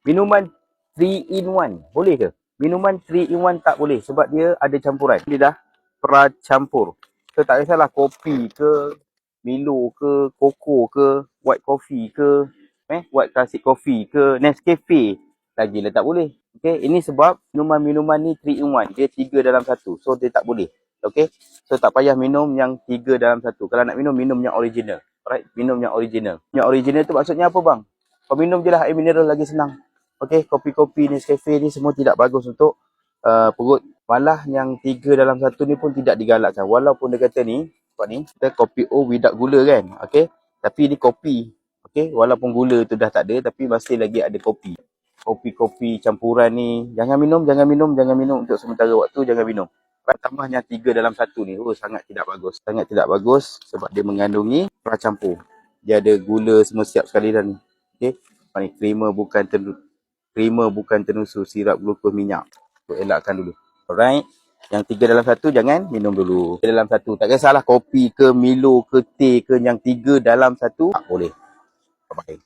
Minuman 3 in 1 boleh ke? Minuman 3 in 1 tak boleh sebab dia ada campuran. Dia dah pracampur. So tak kisahlah kopi ke, Milo ke, koko ke, white coffee ke, white classic coffee ke, Nescafe, lagilah tak boleh. Okay, ini sebab minuman-minuman ni 3 in 1. Dia 3 dalam 1. So dia tak boleh. Okay, so tak payah minum yang 3 dalam 1. Kalau nak minum, minum yang original. Alright, minum yang original. Yang original tu maksudnya apa bang? Kau minum je lah air mineral lagi senang. Okay, kopi-kopi Nescafe ni semua tidak bagus untuk perut. Malah yang 3 dalam 1 ni pun tidak digalakkan. Walaupun dia kata ni, sebab ni, kita kopi O without gula kan. Okay, tapi ni kopi. Okay, walaupun gula tu dah tak ada, tapi masih lagi ada kopi. Kopi-kopi campuran ni, jangan minum untuk sementara waktu, jangan minum. Tambah yang 3 dalam 1 ni, sangat tidak bagus. Sangat tidak bagus sebab dia mengandungi pracampur. Dia ada gula semua siap sekali dah ni. Okay, ni creamer bukan tenusu, sirap glukos minyak. So, elakkan dulu. Alright. Yang 3 dalam 1 jangan minum dulu. 3 dalam 1. Tak kisahlah kopi ke, Milo ke, teh ke, yang 3 dalam 1 tak boleh. Bye-bye.